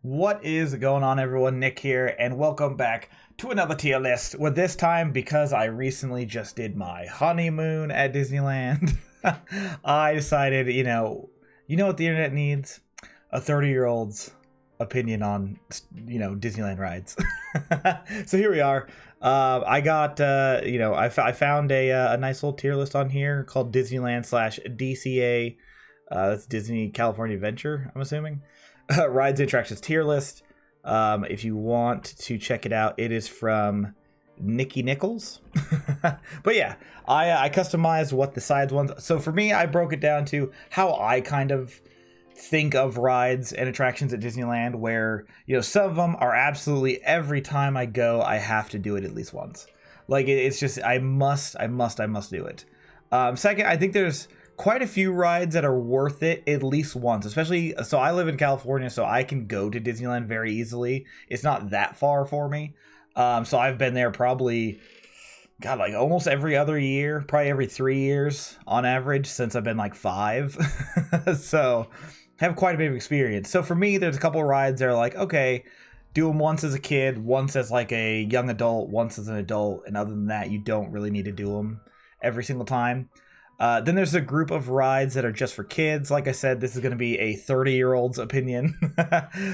What is going on, everyone? Nick here, and welcome back to another tier list. With this time, because I recently just did my honeymoon at Disneyland, I decided, you know what the internet needs? A 30-year-old's opinion on, Disneyland rides. So here we are. I got, I found a nice little tier list on here called Disneyland slash DCA. That's Disney California Adventure, I'm assuming. Rides and Attractions tier list. If you want to check it out, it is from Nikki Nichols. But yeah, I customized what the sides ones. So for me, I broke it down to how I kind of think of rides and attractions at Disneyland, where some of them are absolutely every time I go, I have to do it at least once. Like it's just I must do it. Second, I think there's quite a few rides that are worth it at least once, especially so I live in California, so I can go to Disneyland very easily. It's not that far for me. So I've been there probably like almost every other year, probably every 3 years on average since I've been like 5. So have quite a bit of experience. So for me, there's a couple of rides that are like, okay, do them once as a kid, once as like a young adult, once as an adult, and other than that, you don't really need to do them every single time. Then there's a group of rides that are just for kids. Like I said, this is going to be a 30-year-old's opinion.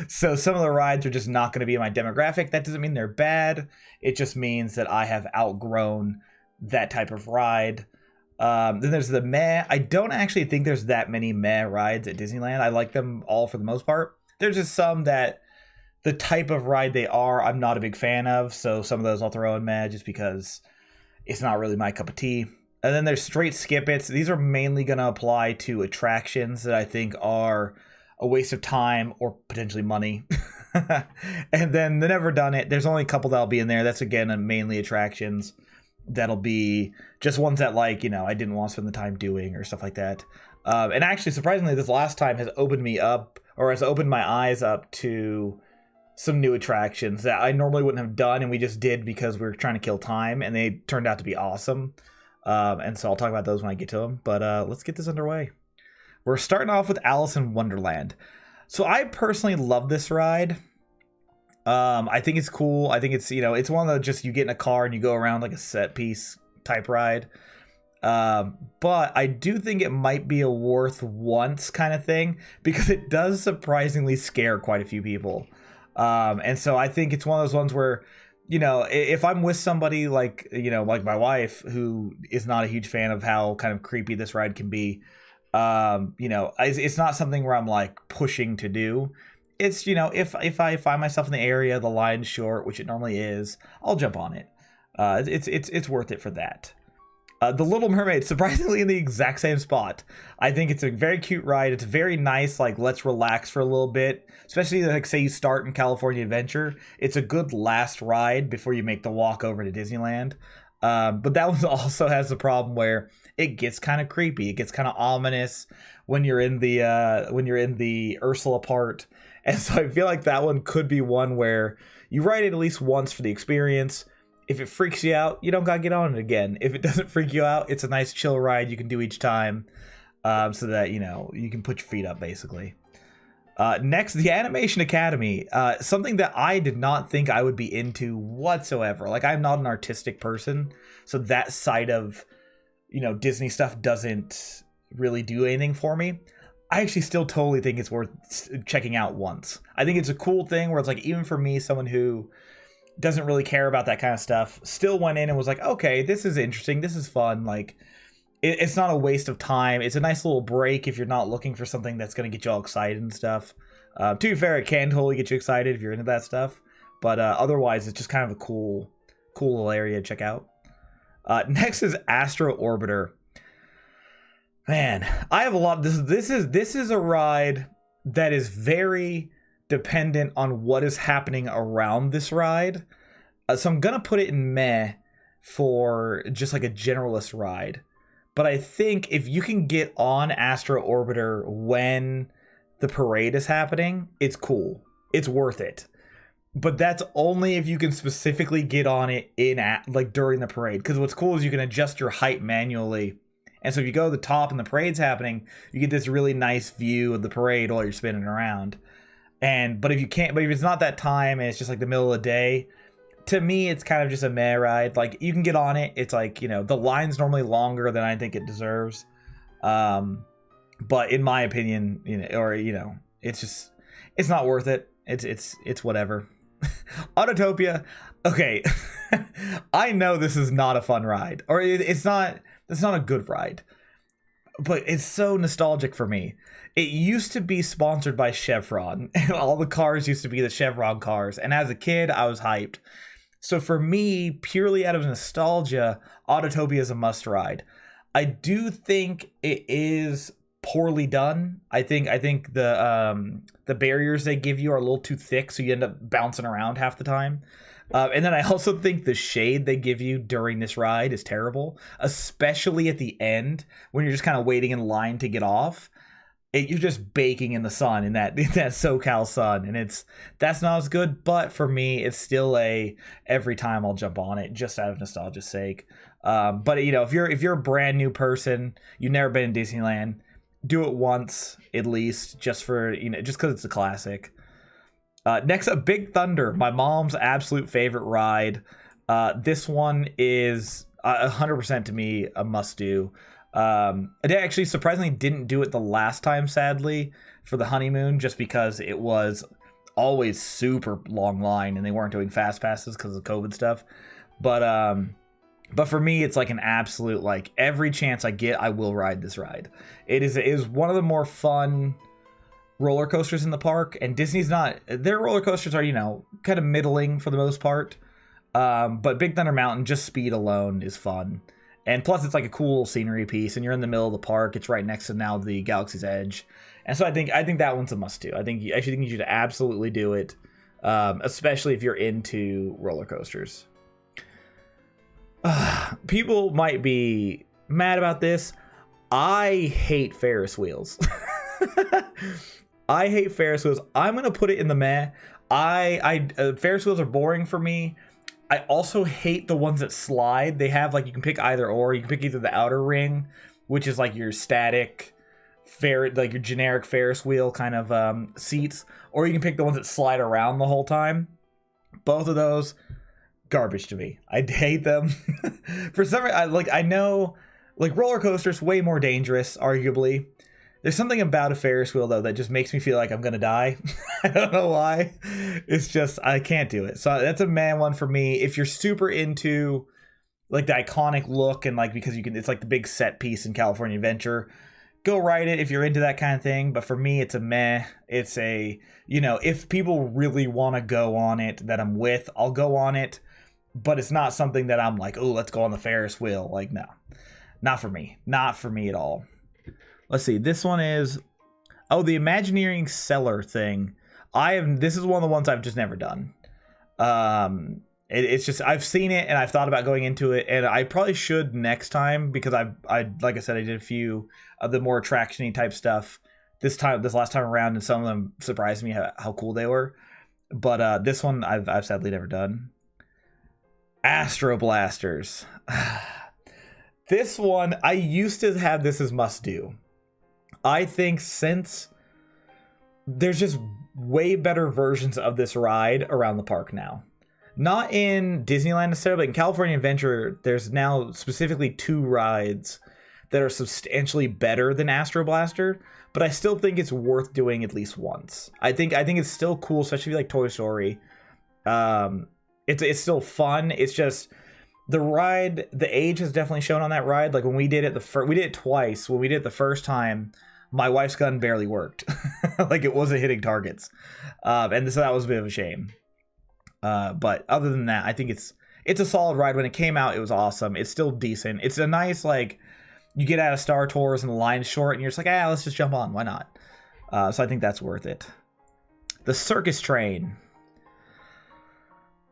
So some of the rides are just not going to be in my demographic. That doesn't mean they're bad. It just means that I have outgrown that type of ride. Then there's the meh. I don't actually think there's that many meh rides at Disneyland. I like them all for the most part. There's just some that the type of ride they are, I'm not a big fan of. So some of those I'll throw in meh just because it's not really my cup of tea. And then there's straight skip its. These are mainly going to apply to attractions that I think are a waste of time or potentially money. And then the never done it. There's only a couple that'll be in there. That's again mainly attractions. That'll be just ones that I didn't want to spend the time doing or stuff like that. And actually, surprisingly, this last time has opened me up, or has opened my eyes up to some new attractions that I normally wouldn't have done, and we just did because we were trying to kill time, and they turned out to be awesome. And so I'll talk about those when I get to them. But let's get this underway. We're starting off with Alice in Wonderland. So I personally love this ride. I think it's cool. I think it's, it's one of the just you get in a car and you go around like a set piece type ride. But I do think it might be a worth once kind of thing because it does surprisingly scare quite a few people. And so I think it's one of those ones where, if I'm with somebody like my wife, who is not a huge fan of how kind of creepy this ride can be, it's not something where I'm like pushing to do. It's, if I find myself in the area, the line's short, which it normally is, I'll jump on it. It's worth it for that. The Little Mermaid, surprisingly in the exact same spot. I think it's a very cute ride. It's very nice, like let's relax for a little bit. Especially like say you start in California Adventure. It's a good last ride before you make the walk over to Disneyland. But that one also has the problem where it gets kind of creepy. It gets kind of ominous when you're in the Ursula part. And so I feel like that one could be one where you ride it at least once for the experience. If it freaks you out, you don't gotta get on it again. If it doesn't freak you out, it's a nice chill ride you can do each time, so that you can put your feet up basically. Next, the Animation Academy, something that I did not think I would be into whatsoever. Like I'm not an artistic person, so that side of Disney stuff doesn't really do anything for me. I actually still totally think it's worth checking out once. I think it's a cool thing where it's like even for me, someone who doesn't really care about that kind of stuff, still went in and was like, okay, this is interesting, this is fun. Like it's not a waste of time. It's a nice little break if you're not looking for something that's going to get you all excited and stuff. To be fair, it can totally get you excited if you're into that stuff, but otherwise it's just kind of a cool little area to check out. Next is Astro Orbiter. Man, I have a lot. This is a ride that is very dependent on what is happening around this ride. So I'm gonna put it in meh for just like a generalist ride. But I think if you can get on Astro Orbiter when the parade is happening, it's cool. It's worth it. But that's only if you can specifically get on it during the parade. Because what's cool is you can adjust your height manually. And so if you go to the top and the parade's happening, you get this really nice view of the parade while you're spinning around. But if it's not that time and it's just like the middle of the day, to me it's kind of just a meh ride. Like, you can get on it. It's like, the line's normally longer than I think it deserves. But in my opinion, it's not worth it. It's whatever. Autotopia. Okay. I know this is not a fun ride, or it's not a good ride, but it's so nostalgic for me. It used to be sponsored by Chevron, and all the cars used to be the Chevron cars. And as a kid, I was hyped. So for me, purely out of nostalgia, Autotopia is a must ride. I do think it is poorly done. I think the barriers they give you are a little too thick, so you end up bouncing around half the time. And then I also think the shade they give you during this ride is terrible, especially at the end when you're just kind of waiting in line to get off. You're just baking in the sun, in that SoCal sun, and that's not as good. But for me, it's still every time I'll jump on it just out of nostalgia's sake. But if you're a brand new person, you've never been in Disneyland, do it once at least, just because it's a classic. Next up, Big Thunder, my mom's absolute favorite ride. This one is 100% to me a must do. They actually surprisingly didn't do it the last time, sadly, for the honeymoon, just because it was always super long line and they weren't doing fast passes because of COVID stuff. But for me, it's like an absolute, like, every chance I get, I will ride this ride. It is one of the more fun roller coasters in the park, and Disney's not, their roller coasters are, kind of middling for the most part. But Big Thunder Mountain, just speed alone is fun. And plus, it's like a cool scenery piece, and you're in the middle of the park. It's right next to now the Galaxy's Edge, and so I think that one's a must-do. I think you should absolutely do it, especially if you're into roller coasters. People might be mad about this. I hate Ferris Wheels. I hate Ferris Wheels. I'm gonna put it in the meh. Ferris wheels are boring for me. I also hate the ones that slide. They have, like, you can pick either or. You can pick either the outer ring, which is like your static, like your generic Ferris wheel kind of seats, or you can pick the ones that slide around the whole time. Both of those, garbage to me. I hate them. For some reason, I know, like, roller coasters way more dangerous, arguably. There's something about a Ferris wheel, though, that just makes me feel like I'm going to die. I don't know why. It's just, I can't do it. So that's a man one for me. If you're super into, like, the iconic look and, like, because it's like the big set piece in California Adventure, go ride it if you're into that kind of thing. But for me, it's a meh. It's if people really want to go on it that I'm with, I'll go on it. But it's not something that I'm like, oh, let's go on the Ferris wheel. Like, no. Not for me. Not for me at all. Let's see. This one is, the Imagineering Cellar thing. This is one of the ones I've just never done. It's just, I've seen it and I've thought about going into it, and I probably should next time, because I like I said, I did a few of the more attraction-y type stuff this last time around, and some of them surprised me how cool they were. But this one I've sadly never done. Astro Blasters. This one, I used to have this as must do. I think since there's just way better versions of this ride around the park now. Not in Disneyland necessarily, but in California Adventure, there's now specifically 2 rides that are substantially better than Astro Blaster, but I still think it's worth doing at least once. I think it's still cool, especially if you like Toy Story. It's still fun. It's just the ride, the age has definitely shown on that ride. Like when we did it we did it twice. When we did it the first time, my wife's gun barely worked. Like it wasn't hitting targets. And so that was a bit of a shame. But other than that, I think it's a solid ride. When it came out, it was awesome. It's still decent. It's a nice, like, you get out of Star Tours and the line's short and you're just like, let's just jump on. Why not? So I think that's worth it. The Circus Train.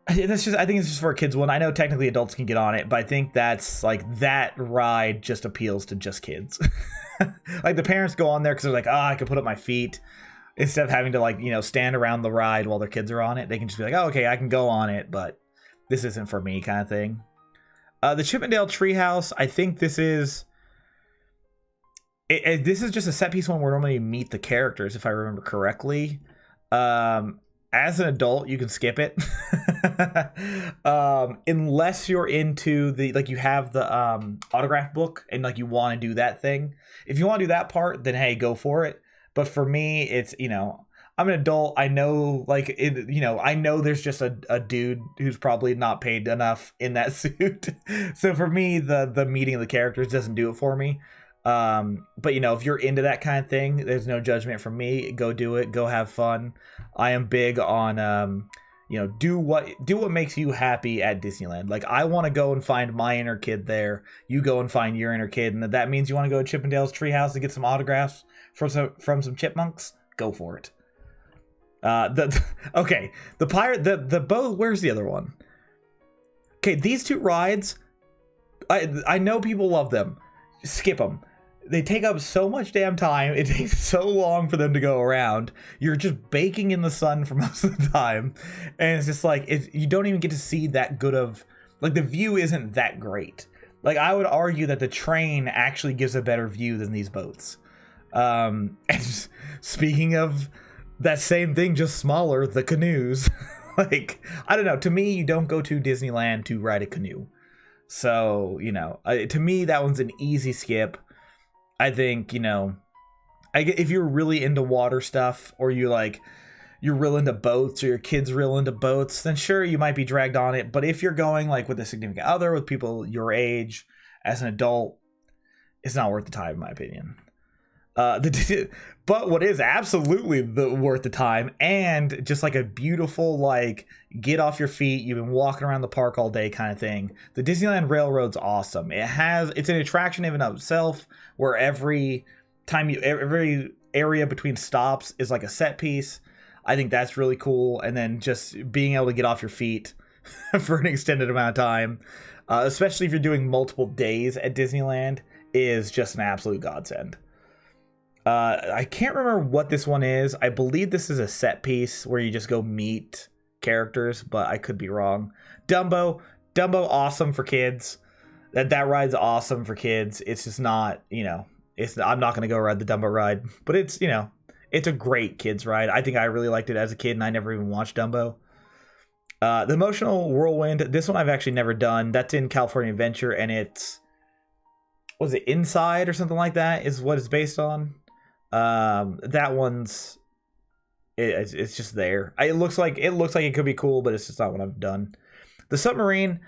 I think it's just for a kids one. I know technically adults can get on it, but I think that's like, that ride just appeals to just kids. Like the parents go on there because they're like, I can put up my feet. Instead of having to, like, stand around the ride while their kids are on it, they can just be like, okay, I can go on it, but this isn't for me, kind of thing. The Chippendale Treehouse, I think this is just a set piece one where normally you meet the characters, if I remember correctly. As an adult, you can skip it. Unless you're into the, like, you have the autograph book and like you want to do that thing. If you want to do that part, then hey, go for it. But for me, it's, I'm an adult. I know, like, I know there's just a dude who's probably not paid enough in that suit. So for me, the meeting of the characters doesn't do it for me. But if you're into that kind of thing, there's no judgment from me. Go do it. Go have fun. I am big on, do what makes you happy at Disneyland. Like, I want to go and find my inner kid there. You go and find your inner kid, and that means you want to go to Chippendale's Treehouse and get some autographs from some chipmunks. Go for it. The pirate, the boat. Where's the other one? Okay, these two rides, I know people love them. Skip them. They take up so much damn time. It takes so long for them to go around. You're just baking in the sun for most of the time, and it's just like you don't even get to see that good of, like, the view isn't that great. Like, I would argue that the train actually gives a better view than these boats. And speaking of that same thing, just smaller, the canoes. Like, I don't know. To me, you don't go to Disneyland to ride a canoe. So, to me, that one's an easy skip. I think, if you're really into water stuff, or you're real into boats, or your kid's real into boats, then sure, you might be dragged on it. But if you're going, like, with a significant other, with people your age, as an adult, it's not worth the time, in my opinion. But what is absolutely worth the time, and just like a beautiful, like, get off your feet, you've been walking around the park all day kind of thing, the Disneyland Railroad's awesome. It's an attraction in and of itself, where every area between stops is like a set piece. I think that's really cool. And then just being able to get off your feet for an extended amount of time, especially if you're doing multiple days at Disneyland, is just an absolute godsend. I can't remember what this one is. I believe this is a set piece where you just go meet characters, but I could be wrong. Dumbo, awesome for kids. That ride's awesome for kids. It's just not, I'm not going to go ride the Dumbo ride, but it's, it's a great kids ride. I think I really liked it as a kid, and I never even watched Dumbo. The Emotional Whirlwind, this one I've actually never done. That's in California Adventure, and was it Inside or something like that is what it's based on. That one's it's just there. It looks like it could be cool, but it's just not what I've done. The submarine,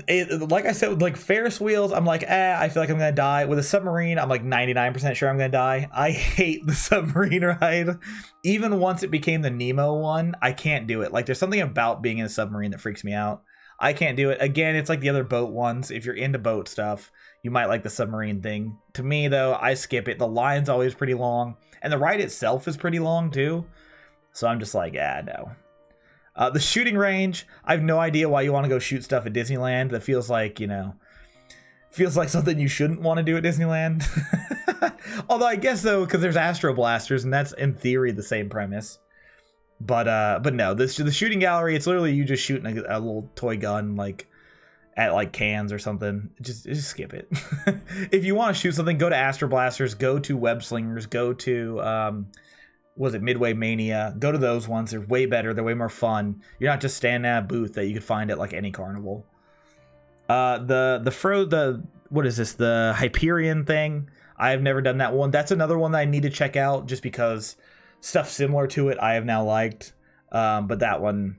like I said, like Ferris Wheels, I'm like, I feel like I'm gonna die. With a submarine, I'm like 99% sure I'm gonna die. I hate the submarine ride. Even once it became the Nemo one, I can't do it. Like, there's something about being in a submarine that freaks me out. I can't do it. Again, it's like the other boat ones. If you're into boat stuff, you might like the submarine thing. To me, though, I skip it. The line's always pretty long, and the ride itself is pretty long, too. So I'm just like, no. The shooting range, I have no idea why you want to go shoot stuff at Disneyland. That feels like, something you shouldn't want to do at Disneyland. Although I guess, though, because there's Astro Blasters, and that's, in theory, the same premise. But no, the shooting gallery, it's literally you just shooting a little toy gun, like, at like cans or something. Just skip it. If you want to shoot something, go to Astro Blasters, go to Web Slingers, go to Midway Mania, go to those ones. They're way better, they're way more fun. You're not just standing at a booth that you could find at like any carnival. The Hyperion thing, I've never done that one. That's another one that I need to check out, just because stuff similar to it I have now liked, but that one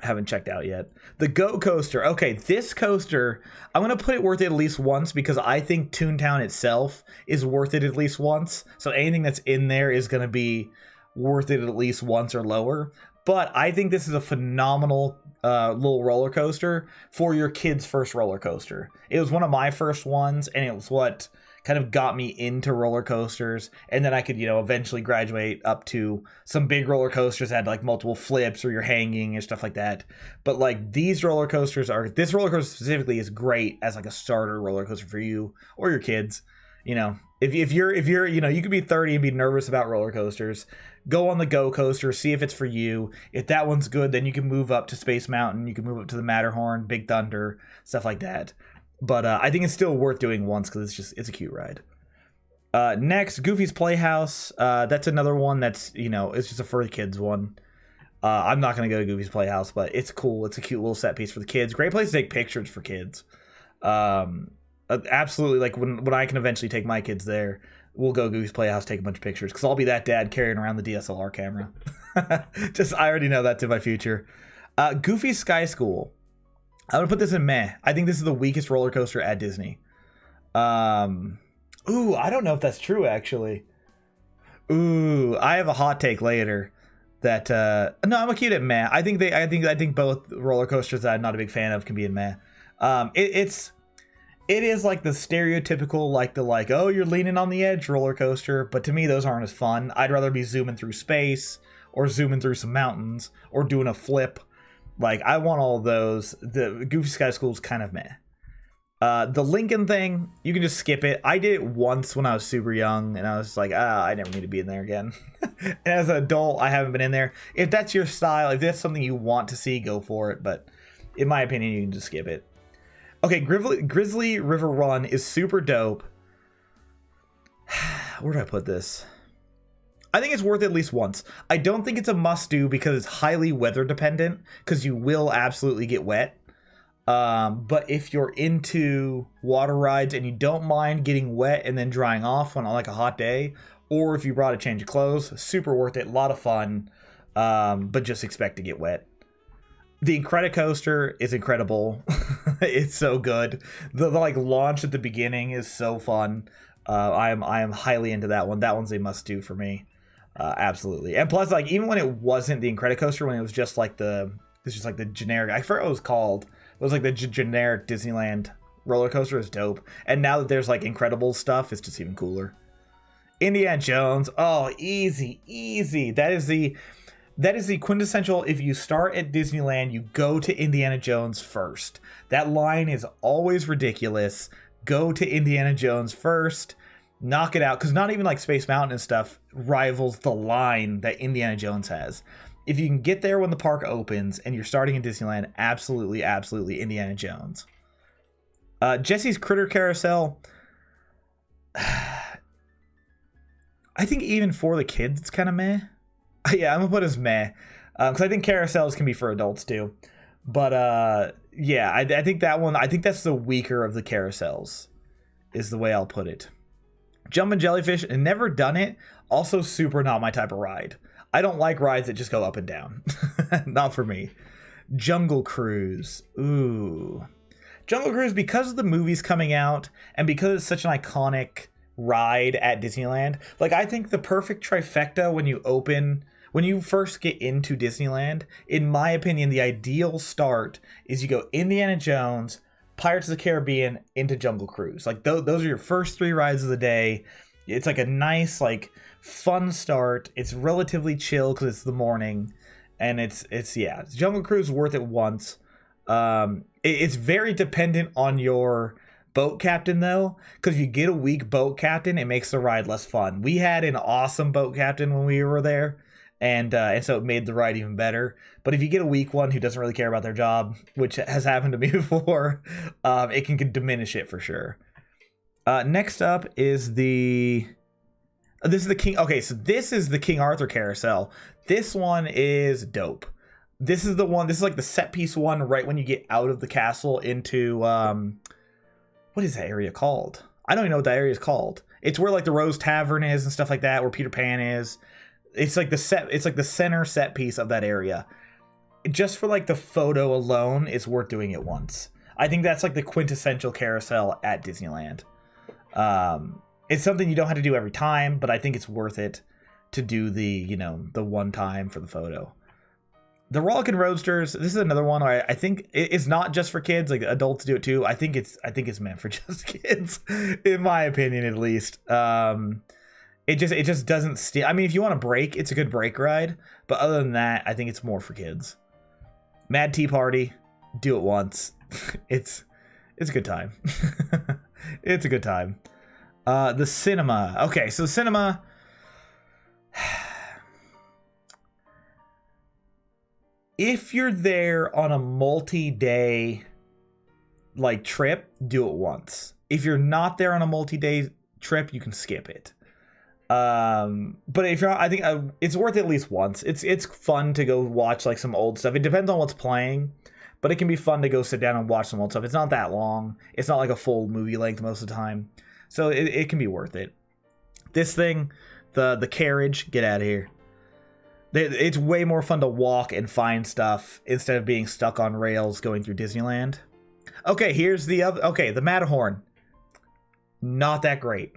I haven't checked out yet. The Go Coaster. Okay, this coaster, I'm going to put it worth it at least once, because I think Toontown itself is worth it at least once. So anything that's in there is going to be worth it at least once or lower. But I think this is a phenomenal little roller coaster for your kid's first roller coaster. It was one of my first ones, and it was what kind of got me into roller coasters, and then I could, eventually graduate up to some big roller coasters that had like multiple flips or you're hanging and stuff like that. But like this roller coaster specifically is great as like a starter roller coaster for you or your kids. If you're you could be 30 and be nervous about roller coasters, go on the Go Coaster, see if it's for you. If that one's good, then you can move up to Space Mountain, you can move up to the Matterhorn, Big Thunder, stuff like that. But I think it's still worth doing once, because it's a cute ride. Next, Goofy's Playhouse. That's another one that's, it's just a for the kids one. I'm not going to go to Goofy's Playhouse, but it's cool. It's a cute little set piece for the kids. Great place to take pictures for kids. Absolutely, like when I can eventually take my kids there, we'll go Goofy's Playhouse, take a bunch of pictures, because I'll be that dad carrying around the DSLR camera. I already know that's in my future. Goofy's Sky School. I'm going to put this in meh. I think this is the weakest roller coaster at Disney. Ooh, I don't know if that's true, actually. Ooh, I have a hot take later. That no, I'm cute at meh. I think both roller coasters that I'm not a big fan of can be in meh. It is like the stereotypical oh, you're leaning on the edge roller coaster, but to me those aren't as fun. I'd rather be zooming through space or zooming through some mountains or doing a flip. Like, I want all of those. The Goofy Sky School is kind of meh. The Lincoln thing, you can just skip it. I did it once when I was super young, and I was like, I never need to be in there again. And as an adult, I haven't been in there. If that's your style, if that's something you want to see, go for it. But in my opinion, you can just skip it. Okay, Grizzly River Run is super dope. Where do I put this? I think it's worth it at least once. I don't think it's a must-do because it's highly weather dependent, because you will absolutely get wet. But if you're into water rides and you don't mind getting wet and then drying off on like a hot day, or if you brought a change of clothes, super worth it. A lot of fun, but just expect to get wet. The Incredicoaster is incredible. It's so good. The like launch at the beginning is so fun. I am highly into that one. That one's a must do for me. Absolutely. And plus, like, even when it wasn't the Incredicoaster, when it was just like the generic, I forgot what it was called. It was like the generic Disneyland roller coaster is dope. And now that there's like incredible stuff, it's just even cooler. Indiana Jones. Oh, easy. That is the quintessential. If you start at Disneyland, you go to Indiana Jones first. That line is always ridiculous. Go to Indiana Jones first. Knock it out. Because not even like Space Mountain and stuff rivals the line that Indiana Jones has. If you can get there when the park opens and you're starting in Disneyland, absolutely Indiana Jones. Jesse's Critter Carousel. I think even for the kids, it's kind of meh. Yeah, I'm going to put it as meh. Because I think carousels can be for adults too. But yeah, I think that one, I think that's the weaker of the carousels, is the way I'll put it. Jumpin' Jellyfish, never done it. Also super not my type of ride. I don't like rides that just go up and down. Not for me. Jungle Cruise. Ooh. Jungle Cruise, because of the movies coming out and because it's such an iconic ride at Disneyland, like, I think the perfect trifecta when you first get into Disneyland, in my opinion, the ideal start is you go Indiana Jones, Pirates of the Caribbean, into Jungle Cruise. Like, those are your first 3 rides of the day. It's like a nice, like, fun start. It's relatively chill because it's the morning, and it's Jungle Cruise worth it once. It's very dependent on your boat captain though, because if you get a weak boat captain, it makes the ride less fun. We had an awesome boat captain when we were there, and so it made the ride even better. But if you get a weak one who doesn't really care about their job, which has happened to me before, it can diminish it for sure. Next up is this is the King. Okay, so this is the King Arthur Carousel. This one is dope. This is the one. This is like the set piece one right when you get out of the castle into what is that area called? I don't even know what that area is called. It's where like the Rose Tavern is and stuff like that, where Peter Pan is. It's like the center set piece of that area. Just for like the photo alone, it's worth doing it once. I think that's like the quintessential carousel at Disneyland. It's something you don't have to do every time, but I think it's worth it to do the one time for the photo. The Rollickin' Roadsters, this is another one where I think it's not just for kids, like adults do it too. I think it's meant for just kids, in my opinion, at least. It just doesn't steal. I mean, if you want a break, it's a good break ride, but other than that, I think it's more for kids. Mad Tea Party, do it once. It's a good time. It's a good time. The cinema. Okay, so the cinema. If you're there on a multi-day like trip, do it once. If you're not there on a multi-day trip, you can skip it. But if you're not, I think it's worth it at least once. It's fun to go watch like some old stuff. It depends on what's playing, but it can be fun to go sit down and watch some old stuff. It's not that long. It's not like a full movie length most of the time, so it can be worth it. This thing, the carriage, get out of here. It's way more fun to walk and find stuff instead of being stuck on rails going through Disneyland. Okay, here's the other. Okay, the Matterhorn, not that great.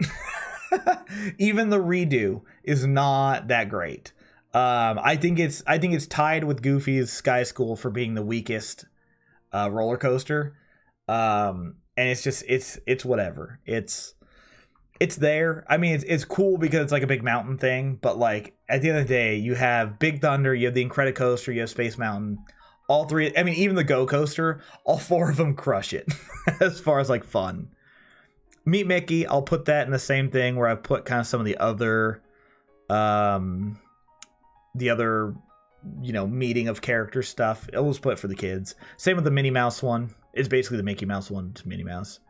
Even the redo is not that great. I think it's tied with Goofy's Sky School for being the weakest roller coaster. And it's whatever. It's there. I mean, it's cool because it's like a big mountain thing, but like at the end of the day, you have Big Thunder, you have the Incredicoaster, you have Space Mountain. All three, I mean, even the Go Coaster, all four of them crush it as far as like fun. Meet Mickey, I'll put that in the same thing where I put kind of some of the other, meeting of character stuff. I'll just put it for the kids. Same with the Minnie Mouse one. It's basically the Mickey Mouse one to Minnie Mouse.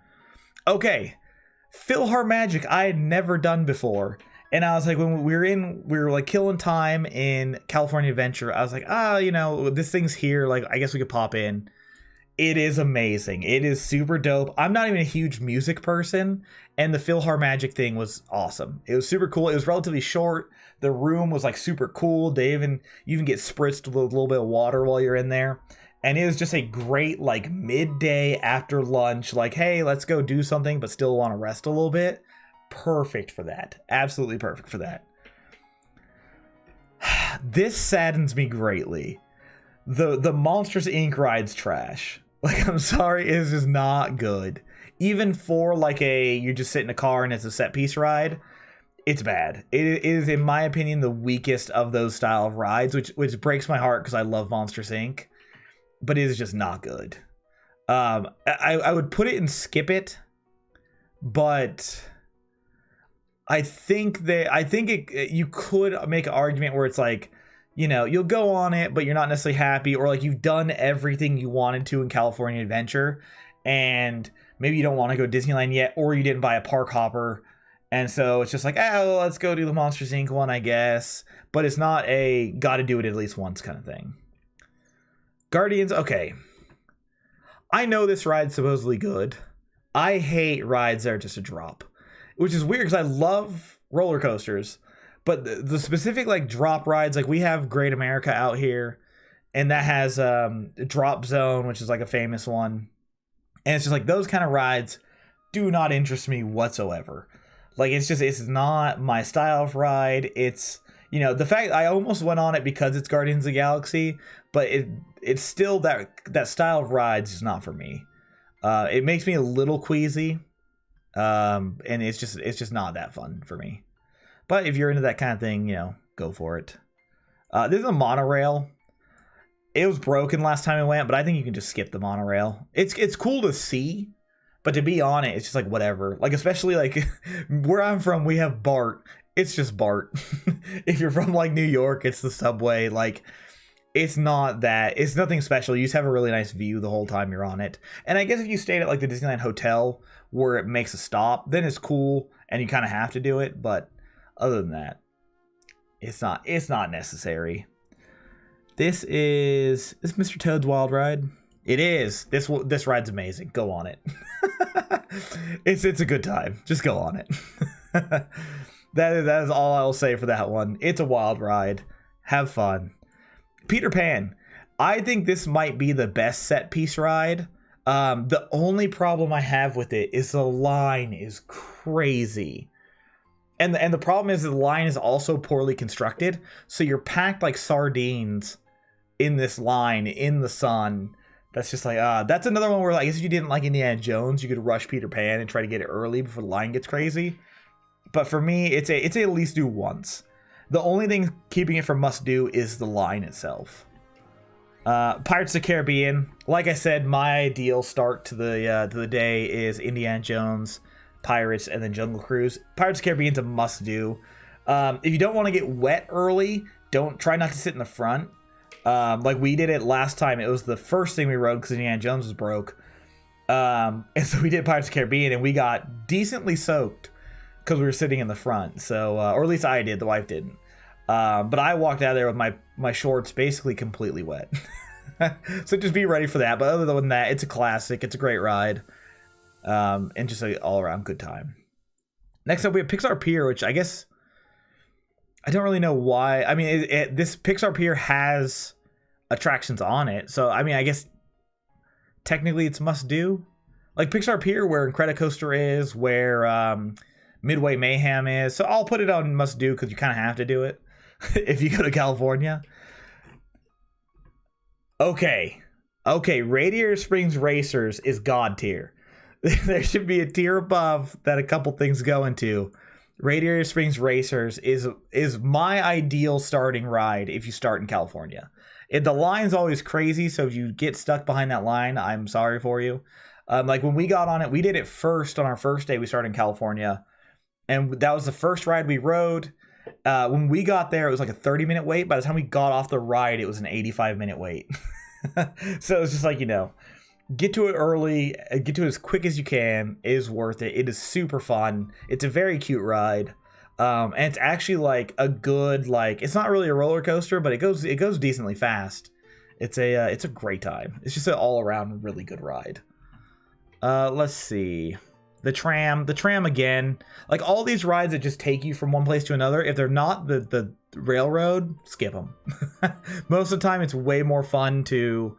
Okay. PhilharMagic I had never done before. And I was like, when we were like killing time in California Adventure, I was like, this thing's here. Like, I guess we could pop in. It is amazing. It is super dope. I'm not even a huge music person, and the PhilharMagic thing was awesome. It was super cool. It was relatively short. The room was like super cool. You even get spritzed with a little bit of water while you're in there. And it was just a great like midday after lunch, like, hey, let's go do something, but still want to rest a little bit. Perfect for that. Absolutely perfect for that. This saddens me greatly. The Monsters Inc. ride's trash. Like, I'm sorry, it is just not good. Even for like you just sit in a car and it's a set piece ride, it's bad. It is, in my opinion, the weakest of those style of rides, which breaks my heart because I love Monsters Inc. But it is just not good. I would put it and skip it, but I think you could make an argument where it's like, you'll go on it, but you're not necessarily happy, or like you've done everything you wanted to in California Adventure, and maybe you don't want to go to Disneyland yet, or you didn't buy a park hopper, and so it's just like, let's go do the Monsters Inc. one, I guess. But it's not a gotta do it at least once kind of thing. Guardians, okay. I know this ride's supposedly good. I hate rides that are just a drop, which is weird because I love roller coasters. But the specific like drop rides, like we have Great America out here, and that has Drop Zone, which is like a famous one. And it's just like those kind of rides do not interest me whatsoever. Like it's not my style of ride. It's, the fact I almost went on it because it's Guardians of the Galaxy, but it's still that style of rides is not for me. It makes me a little queasy, and it's just not that fun for me. But if you're into that kind of thing, go for it. This is a monorail. It was broken last time I went, but I think you can just skip the monorail. It's cool to see, but to be on it, it's just like whatever. Like, especially like where I'm from, we have BART. It's just BART. If you're from like New York, it's the subway. Like, it's nothing special. You just have a really nice view the whole time you're on it. And I guess if you stayed at like the Disneyland Hotel where it makes a stop, then it's cool and you kind of have to do it. But other than that, it's not necessary. This is Mr. Toad's Wild Ride. It is. This ride's amazing. Go on it. It's a good time. Just go on it. That is all I'll say for that one. It's a wild ride. Have fun. Peter Pan. I think this might be the best set piece ride. The only problem I have with it is the line is crazy. And the problem is the line is also poorly constructed. So you're packed like sardines in this line in the sun. That's just like, that's another one where like, I guess if you didn't like Indiana Jones, you could rush Peter Pan and try to get it early before the line gets crazy. But for me, it's a at least do once. The only thing keeping it from must do is the line itself. Pirates of the Caribbean. Like I said, my ideal start to the day is Indiana Jones, Pirates, and then Jungle Cruise. Pirates of the Caribbean's a must do. If you don't want to get wet early, try not to sit in the front. Like we did it last time. It was the first thing we rode because Indiana Jones was broke. And so we did Pirates of the Caribbean and we got decently soaked because we were sitting in the front. So, or at least I did. The wife didn't. But I walked out of there with my shorts basically completely wet. So just be ready for that. But other than that, it's a classic. It's a great ride. And just an all-around good time. Next up, we have Pixar Pier, which I guess I don't really know why. I mean, this Pixar Pier has attractions on it. So, I mean, I guess technically it's must-do. Like Pixar Pier, where Incredicoaster is, where Midway Mayhem is. So I'll put it on must-do because you kind of have to do it if you go to California. Okay, Radiator Springs Racers is God tier. There should be a tier above that a couple things go into. Radiator Springs Racers is my ideal starting ride if you start in California. The line's always crazy, so if you get stuck behind that line, I'm sorry for you. Like when we got on it, we did it first on our first day we started in California, and that was the first ride we rode. When we got there, it was like a 30-minute wait. By the time we got off the ride, it was an 85-minute wait. So it's just like, get to it early, get to it as quick as you can. It is worth it. It is super fun. It's a very cute ride. And it's actually like a good, like, it's not really a roller coaster, but it goes decently fast. It's a great time. It's just an all around really good ride. Let's see. The tram again, like all these rides that just take you from one place to another, if they're not the railroad, skip them. Most of the time it's way more fun to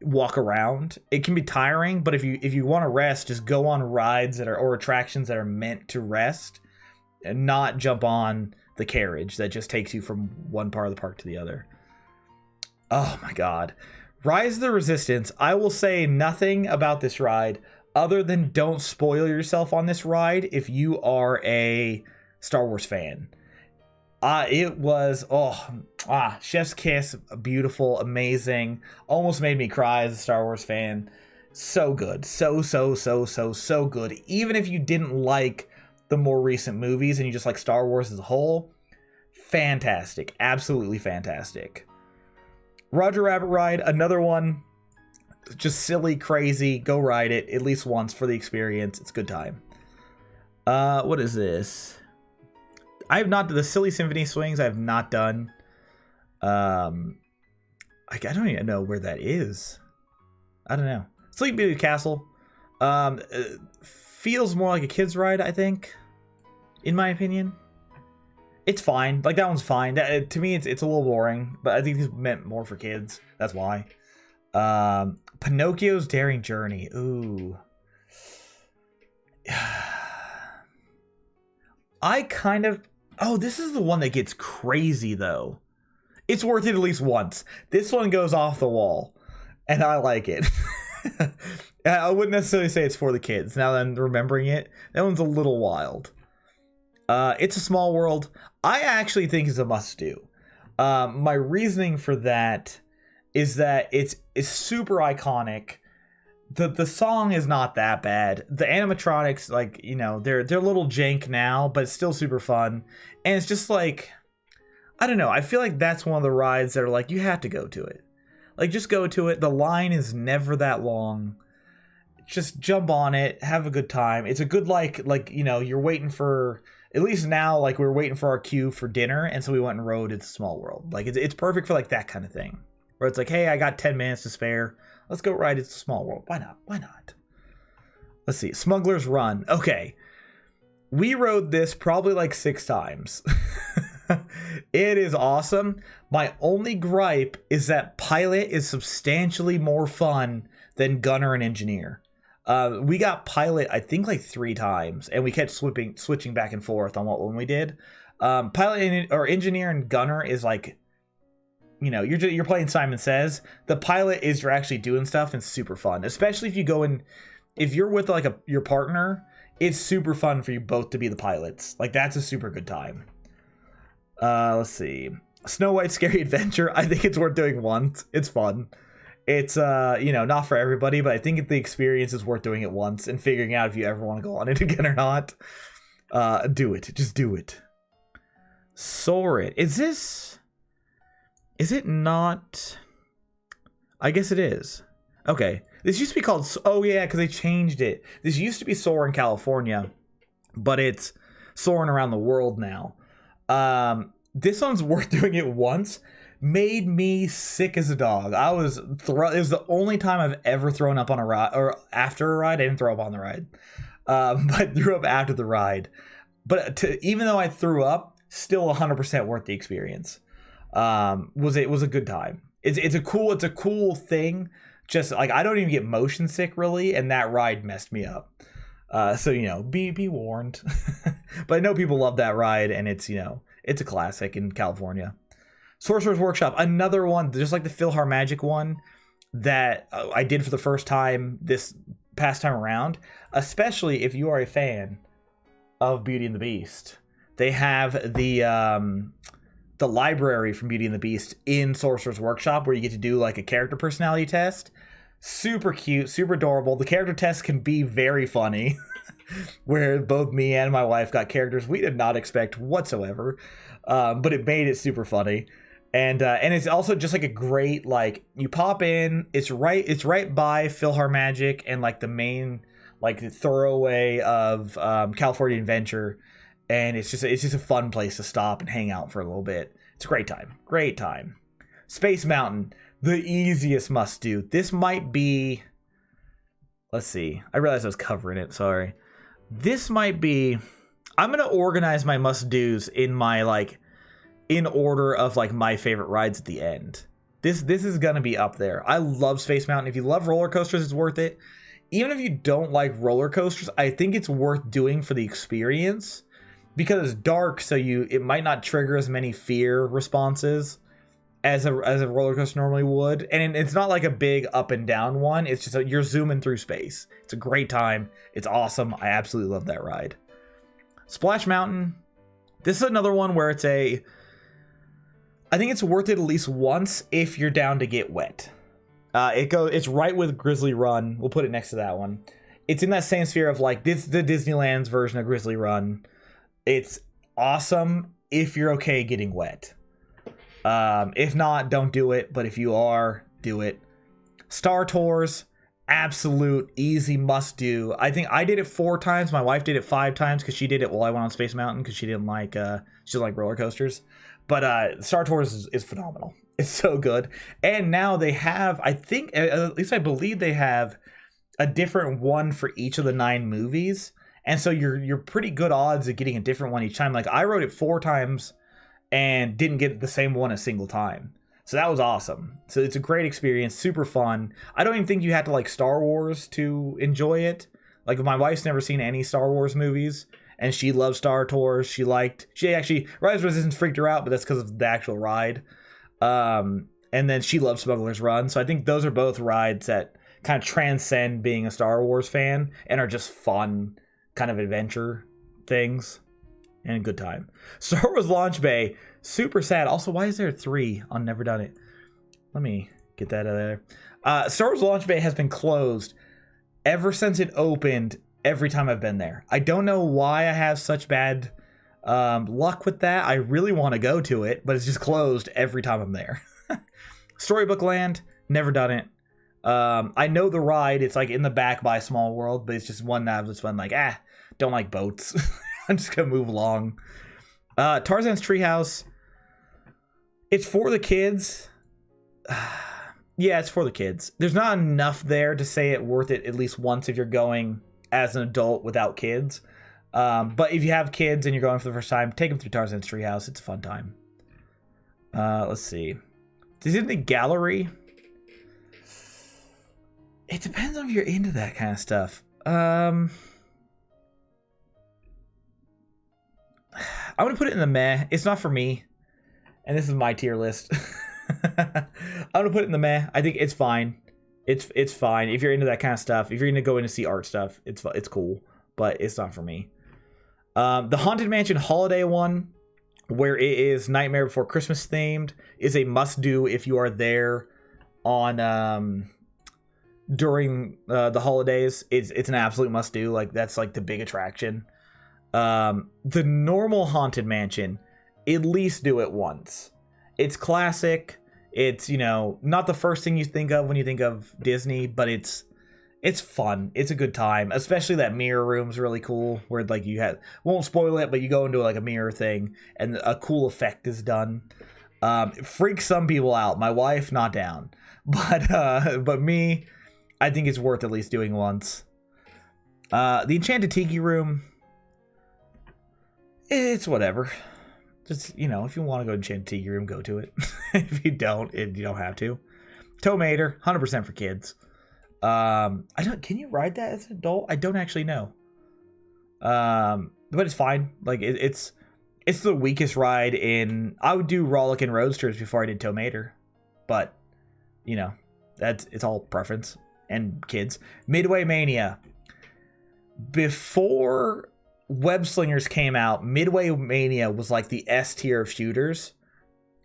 walk around. It can be tiring, but if you want to rest, just go on rides or attractions that are meant to rest and not jump on the carriage that just takes you from one part of the park to the other. Oh my God. Rise of the Resistance. I will say nothing about this ride other than don't spoil yourself on this ride if you are a Star Wars fan. It was, chef's kiss, beautiful, amazing. Almost made me cry as a Star Wars fan. So good. So good. Even if you didn't like the more recent movies and you just like Star Wars as a whole, fantastic. Absolutely fantastic. Roger Rabbit ride, another one. Just silly, crazy. Go ride it at least once for the experience. It's a good time. What is this? I have not done the Silly Symphony swings. I have not done. I don't even know where that is. I don't know. Sleeping Beauty Castle. Feels more like a kid's ride, I think. In my opinion. It's fine. Like, that one's fine. To me, it's a little boring. But I think it's meant more for kids. That's why. Pinocchio's Daring Journey. Ooh. I kind of... Oh, this is the one that gets crazy, though. It's worth it at least once. This one goes off the wall. And I like it. I wouldn't necessarily say it's for the kids. Now that I'm remembering it, that one's a little wild. It's a Small World. I actually think it's a must-do. My reasoning for that is that it's super iconic. The song is not that bad. The animatronics, like, they're a little jank now, but it's still super fun. And it's just like, I don't know. I feel like that's one of the rides that are like, you have to go to it. Like, just go to it. The line is never that long. Just jump on it. Have a good time. It's a good, you're waiting for, at least now, like, we're waiting for our queue for dinner. And so we went and rode It's a Small World. Like, it's perfect for, like, that kind of thing. Where it's like, hey, I got 10 minutes to spare. Let's go ride It's a Small World. Why not? Let's see. Smugglers Run. Okay. We rode this probably like 6 times. It is awesome. My only gripe is that Pilot is substantially more fun than Gunner and Engineer. We got Pilot, I think, like 3 times, and we kept switching back and forth on what one we did. Pilot or Engineer and Gunner is like, you're playing Simon Says. The Pilot is you're actually doing stuff and super fun, especially if you go in, if you're with like your partner. It's super fun for you both to be the pilots. Like, that's a super good time. Let's see. Snow White's Scary Adventure. I think it's worth doing once. It's fun. It's, not for everybody, but I think the experience is worth doing it once and figuring out if you ever want to go on it again or not. Do it. Just do it. Soar It. Is it not? I guess it is. Okay. This used to be called... Oh, yeah, because they changed it. This used to be Soar in California, but it's soaring around the world now. This one's worth doing it once. Made me sick as a dog. It was the only time I've ever thrown up on a ride, or after a ride. I didn't throw up on the ride, but threw up after the ride. But even though I threw up, still 100% worth the experience. Was a good time. It's a cool thing. Just like, I don't even get motion sick really, and that ride messed me up. So be warned. But I know people love that ride, and it's a classic in California. Sorcerer's Workshop, another one, just like the PhilharMagic one that I did for the first time this past time around, especially if you are a fan of Beauty and the Beast. They have the library from Beauty and the Beast in Sorcerer's Workshop, where you get to do like a character personality test. Super cute, super adorable. The character test can be very funny, where both me and my wife got characters we did not expect whatsoever, but it made it super funny. And it's also just like a great, like, you pop in, it's right by PhilharMagic and like the main, like, the thoroughway of California Adventure, and it's just a fun place to stop and hang out for a little bit. It's a great time. Space Mountain, the easiest must do. This might be, let's see, I realized I was covering it, sorry. This might be, I'm gonna organize my must do's in my, like, in order of like my favorite rides at the end. This is gonna be up there. I love Space Mountain. If you love roller coasters, it's worth it. Even if you don't like roller coasters, I think it's worth doing for the experience, because it's dark, so it might not trigger as many fear responses as a roller coaster normally would. And it's not like a big up and down one. It's just you're zooming through space. It's a great time. It's awesome. I absolutely love that ride. Splash Mountain. This is another one where I think it's worth it at least once if you're down to get wet. It's right with Grizzly Run. We'll put it next to that one. It's in that same sphere of like the Disneyland's version of Grizzly Run. It's awesome if you're okay getting wet. If not, don't do it. But if you are, do it. Star Tours, absolute easy must do. I think I did it 4 times. My wife did it 5 times because she did it while I went on Space Mountain because she didn't like roller coasters. But Star Tours is phenomenal. It's so good. And now they have, I think, at least I believe they have a different one for each of the 9 movies. And so you're pretty good odds of getting a different one each time. Like, I rode it 4 times and didn't get the same one a single time. So that was awesome. So it's a great experience, super fun. I don't even think you have to like Star Wars to enjoy it. Like, my wife's never seen any Star Wars movies, and she loves Star Tours. She actually, Rise of Resistance freaked her out, but that's because of the actual ride. And then she loves Smugglers Run. So I think those are both rides that kind of transcend being a Star Wars fan and are just fun kind of adventure things and a good time. Star Wars Launch Bay, super sad. Also, why is there 3 on Never Done It? Let me get that out of there. Star Wars Launch Bay has been closed ever since it opened every time I've been there. I don't know why I have such bad luck with that. I really want to go to it, but it's just closed every time I'm there. Storybook Land, never done it. I know the ride. It's like in the back by Small World, but it's just one that I've just been like, don't like boats. I'm just gonna move along. Tarzan's Treehouse. It's for the kids. Yeah, it's for the kids. There's not enough there to say it worth it at least once if you're going as an adult without kids. But if you have kids and you're going for the first time, take them through Tarzan's Treehouse. It's a fun time. Let's see. Disney Gallery. It depends on if you're into that kind of stuff. I'm going to put it in the meh. It's not for me. And this is my tier list. I'm going to put it in the meh. I think it's fine. It's fine. If you're into that kind of stuff, if you're going to go in to see art stuff, it's cool. But it's not for me. The Haunted Mansion Holiday one, where it is Nightmare Before Christmas themed, is a must-do if you are there on during the holidays. It's an absolute must-do. Like, that's like the big attraction. The normal Haunted Mansion, at least do it once. It's classic. It's, not the first thing you think of when you think of Disney, but it's It's fun. It's a good time, especially that mirror room's really cool. Where like won't spoil it, but you go into like a mirror thing, and a cool effect is done. It freaks some people out. My wife not down, but me, I think it's worth at least doing once. The Enchanted Tiki room, it's whatever. Just, you know, if you want to go to Enchanted Tiki room, go to it. If you don't, you don't have to. Tomater, 100% for kids. Can you ride that as an adult? I don't actually know. But it's fine. Like it's the weakest ride in. I would do Rollick and Roadsters before I did Tomater, but you know, it's all preference and kids. Midway Mania. Before Web Slingers came out, Midway Mania was like the S tier of shooters.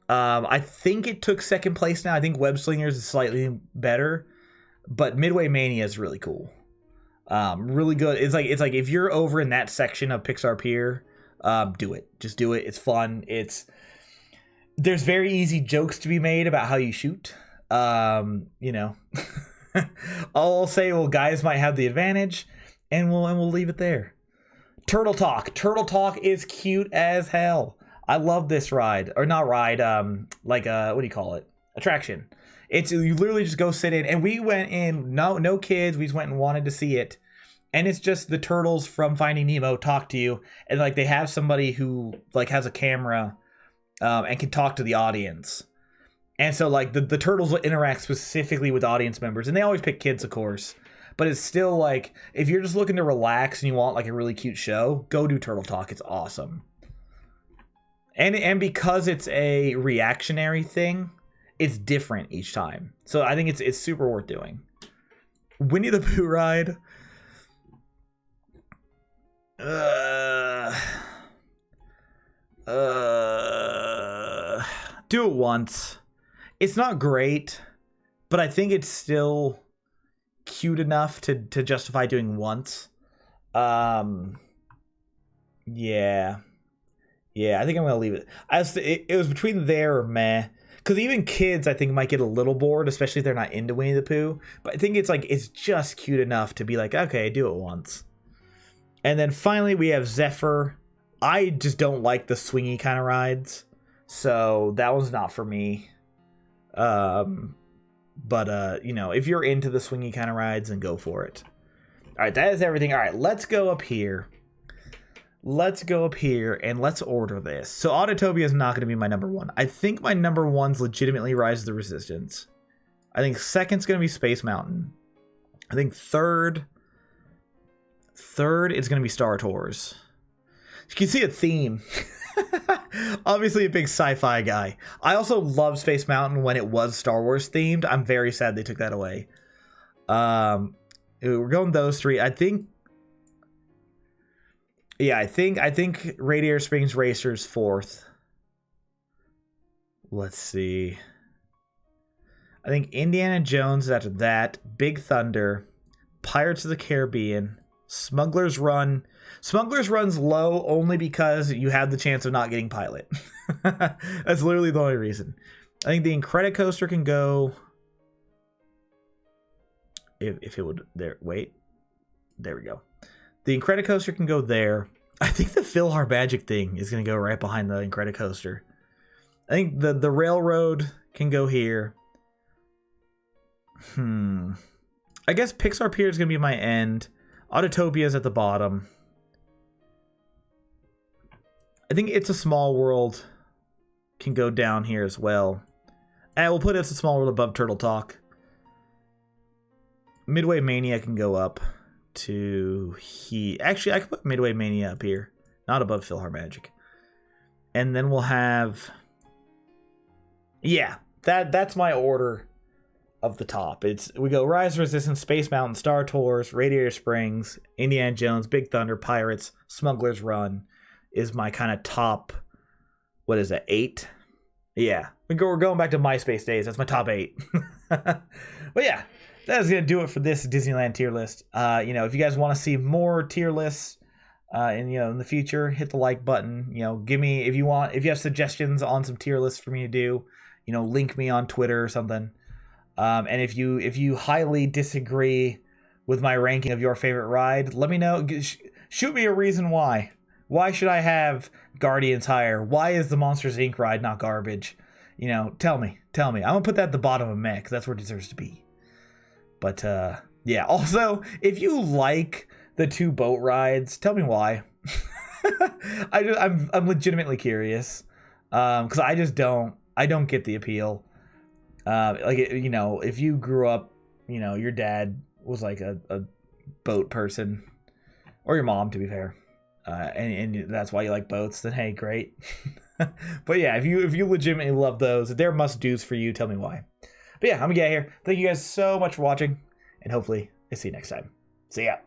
I think it took second place now. I think Web Slingers is slightly better. But Midway Mania is really cool. Really good. It's like if you're over in that section of Pixar Pier, do it. Just do it. It's fun. There's very easy jokes to be made about how you shoot. You know. I'll say, well, guys might have the advantage, and we'll leave it there. Turtle Talk. Turtle Talk is cute as hell. I love this ride. Or not ride, what do you call it? Attraction. You literally just go sit in, and we went in, no kids, we just went and wanted to see it. And it's just the turtles from Finding Nemo talk to you, and like they have somebody who like has a camera and can talk to the audience. And so like the turtles will interact specifically with audience members, and they always pick kids, of course. But it's still like, if you're just looking to relax and you want like a really cute show, go do Turtle Talk. It's awesome. And because it's a reactionary thing, it's different each time. So I think it's super worth doing. Winnie the Pooh ride. Do it once. It's not great, but I think it's still cute enough to justify doing once. Yeah, I think I'm gonna leave it. It was between there or meh. Because even kids, I think, might get a little bored, especially if they're not into Winnie the Pooh. But I think it's just cute enough to be like, okay, do it once. And then finally, we have Zephyr. I just don't like the swingy kind of rides. So that one's not for me. You know, if you're into the swingy kind of rides, then go for it. All right, that is everything. All right, let's go up here. Let's go up here and let's order this. So Autotopia is not going to be my number one. I think my number one's legitimately Rise of the Resistance. I think second's going to be Space Mountain. I think third is going to be Star Tours. You can see a theme. Obviously a big sci-fi guy. I also love Space Mountain when it was Star Wars themed. I'm very sad they took that away. We're going those three. I think Radiator Springs Racer's fourth. Let's see. I think Indiana Jones after that. Big Thunder. Pirates of the Caribbean. Smugglers Run. Smugglers Run's low only because you have the chance of not getting Pilot. That's literally the only reason. I think the Incredicoaster can go... If it would... There, wait. There we go. The Incredicoaster can go there. I think the PhilharMagic thing is going to go right behind the Incredicoaster. I think the Railroad can go here. I guess Pixar Pier is going to be my end. Autotopia is at the bottom. I think It's a Small World can go down here as well. And we'll put It's a Small World above Turtle Talk. Midway Mania can go up to he. Actually, I could put Midway Mania up here, not above PhilharMagic. And then we'll have, yeah, that's my order of the top. We go Rise of Resistance, Space Mountain, Star Tours, Radiator Springs, Indiana Jones, Big Thunder, Pirates, Smugglers Run is my kind of top. What is it, 8? Yeah, we're going back to MySpace days. That's my top 8. But yeah. That's going to do it for this Disneyland tier list. If you guys want to see more tier lists in the future, hit the like button. Give me, if you have suggestions on some tier lists for me to do, link me on Twitter or something. And if you highly disagree with my ranking of your favorite ride. Let me know. Shoot me a reason why. Why should I have Guardians higher? Why is the Monsters Inc. ride not garbage? You know, tell me. I'm gonna put that at the bottom of Mech, because that's where it deserves to be. But yeah. Also, if you like the 2 boat rides, tell me why. I'm legitimately curious, because I don't get the appeal. You know, if you grew up, you know, your dad was like a boat person, or your mom, to be fair, and that's why you like boats, then hey, great. But yeah, if you legitimately love those, they're must-dos for you. Tell me why. But yeah, I'm gonna get out of here. Thank you guys so much for watching, and hopefully I'll see you next time. See ya.